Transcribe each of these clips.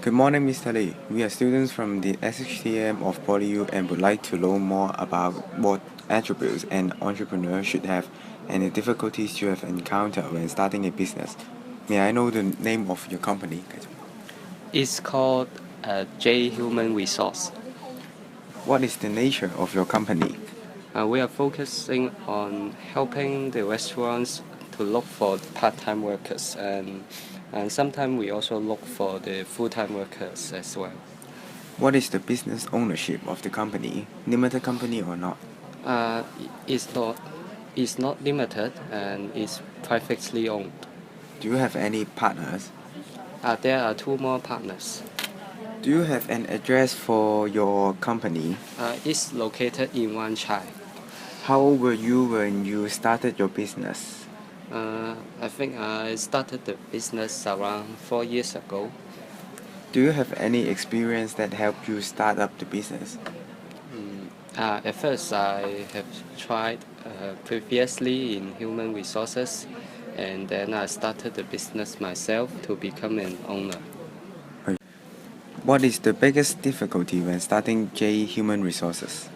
Good morning, Mr. Lee. We are students from the HTM of PolyU and would like to learn more about what attributes an entrepreneur should have and the difficulties you have encountered when starting a business. May I know the name of your company? It's called J Human Resource. What is the nature of your company? We are focusing on helping the restaurants to look for part-time workers, and sometimes we also look for the full-time workers as well. What is the business ownership of the company? Limited company or not? Uh, it's not it's not limited and it's privately owned. Do you have any partners? There are two more partners. Do you have an address for your company? It's located in Wang. How old were you when you started your business? I think I started the business around 4 years ago. Do you have any experience that helped you start up the business? At first, I have tried previously in human resources, and then I started the business myself to become an owner. What is the biggest difficulty when starting J Human Resources?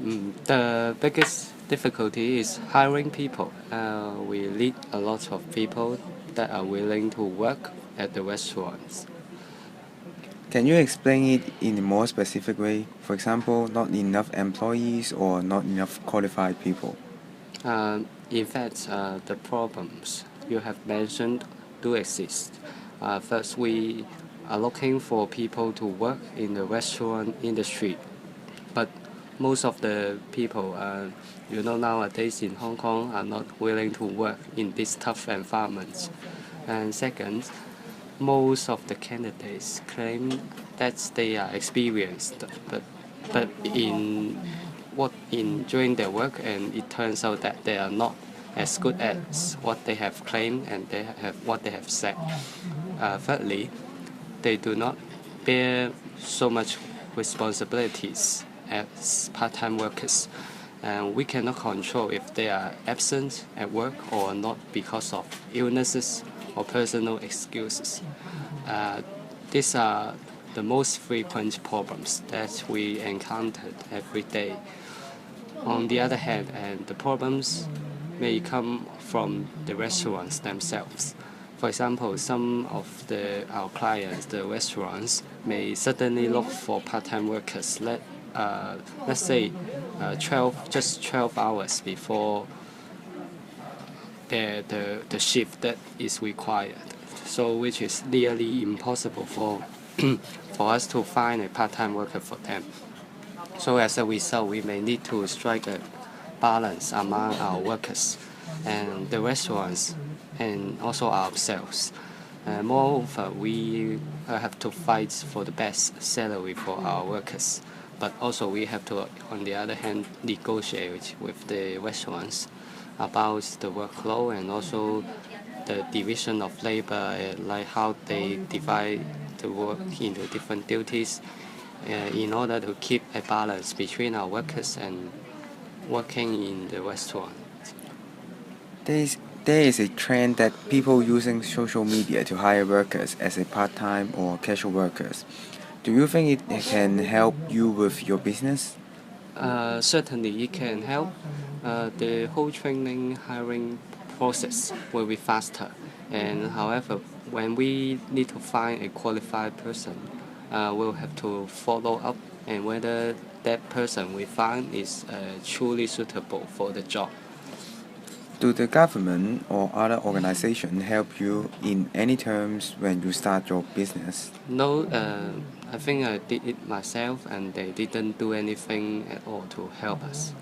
The biggest difficulty is hiring people. We need a lot of people that are willing to work at the restaurants. Can you explain it in a more specific way? For example, not enough employees or not enough qualified people? In fact, the problems you have mentioned do exist. First, we are looking for people to work in the restaurant industry, but most of the people, nowadays in Hong Kong are not willing to work in this tough environment. And second, most of the candidates claim that they are experienced, but during their work, and it turns out that they are not as good as what they have claimed and what they have said. Thirdly, they do not bear so much responsibilities as part-time workers, and we cannot control if they are absent at work or not because of illnesses or personal excuses. These are the most frequent problems that we encountered every day. On the other hand, and the problems may come from the restaurants themselves. For example, some of our clients, the restaurants, may suddenly look for part-time workers. Let's say 12 hours before the shift that is required. So which is nearly impossible for for us to find a part-time worker for them. So as a result, we may need to strike a balance among our workers and the restaurants and also ourselves. Moreover, we have to fight for the best salary for our workers, but also we have to, on the other hand, negotiate with the restaurants about the workload and also the division of labor, like how they divide the work into different duties in order to keep a balance between our workers and working in the restaurant. There is a trend that people using social media to hire workers as a part-time or casual workers. Do you think it can help you with your business? Certainly, it can help. The whole training hiring process will be faster. And however, when we need to find a qualified person, we'll have to follow up and whether that person we find is truly suitable for the job. Do the government or other organizations help you in any terms when you start your business? No, I think I did it myself and they didn't do anything at all to help us.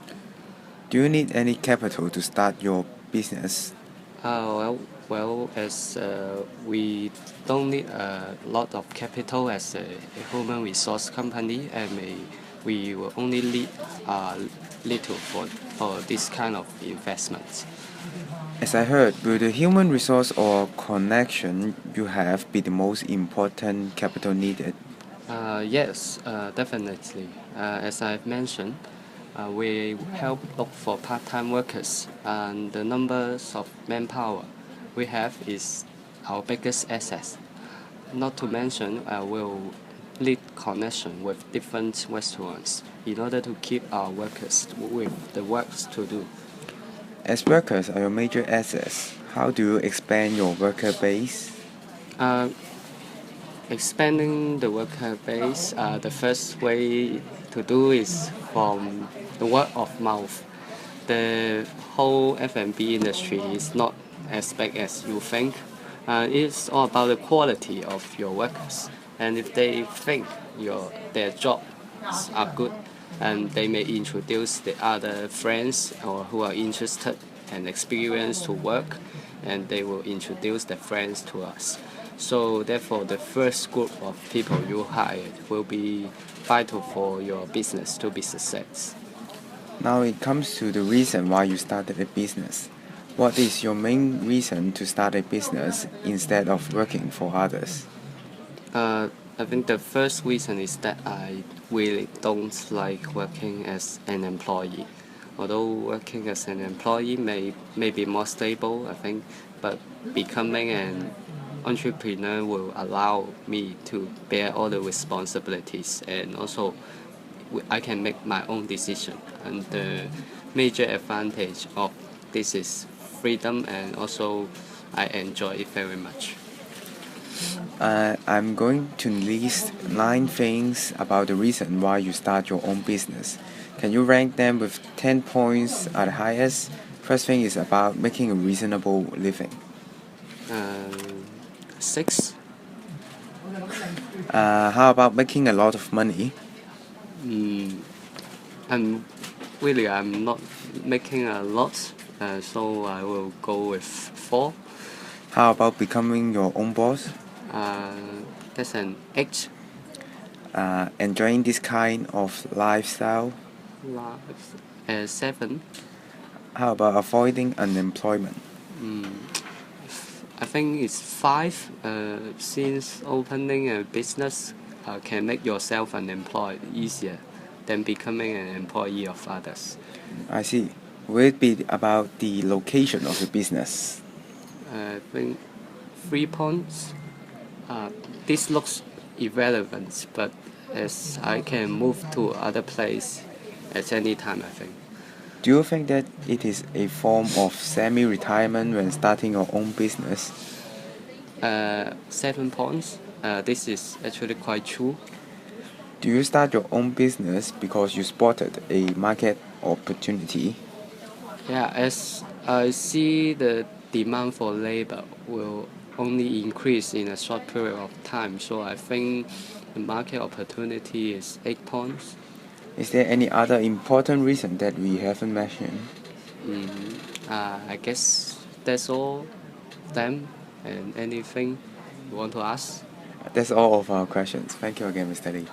Do you need any capital to start your business? As we don't need a lot of capital as a human resource company, and we will only need little for this kind of investments. As I heard, will the human resource or connection you have be the most important capital needed? Yes, definitely. As I've mentioned, we help look for part-time workers, and the numbers of manpower we have is our biggest asset. not to mention, will lead connection with different restaurants in order to keep our workers with the works to do. As workers are your major assets, how do you expand your worker base? Uh, Expanding the worker base, the first way to do is from the word of mouth. The whole F&B industry is not as big as you think. It's all about the quality of your workers. And if they think their jobs are good, and they may introduce the other friends or who are interested and experienced to work, and they will introduce their friends to us. So therefore, the first group of people you hired will be vital for your business to be success. Now it comes to the reason why you started a business. What is your main reason to start a business instead of working for others? I think the first reason is that I really don't like working as an employee. Although working as an employee may be more stable, I think, but becoming an entrepreneur will allow me to bear all the responsibilities, and also I can make my own decision. And the major advantage of this is freedom, and also I enjoy it very much. I'm going to list 9 things about the reason why you start your own business. Can you rank them with 10 points at the highest? First thing is about making a reasonable living. 6. How about making a lot of money? I'm not making a lot, so I will go with 4. How about becoming your own boss? That's an 8. Enjoying this kind of lifestyle? 7. How about avoiding unemployment? I think it's 5. Since opening a business can make yourself unemployed easier than becoming an employee of others. I see. Will it be about the location of the business? I think 3 points. This looks irrelevant, but as I can move to other place at any time, I think. Do you think that it is a form of semi-retirement when starting your own business? 7 points. This is actually quite true. Do you start your own business because you spotted a market opportunity? Yeah, as I see the demand for labor will only increase in a short period of time, so I think the market opportunity is 8 points. Is there any other important reason that we haven't mentioned? I guess that's all them, and anything you want to ask? That's all of our questions. Thank you again, Mr. Lee.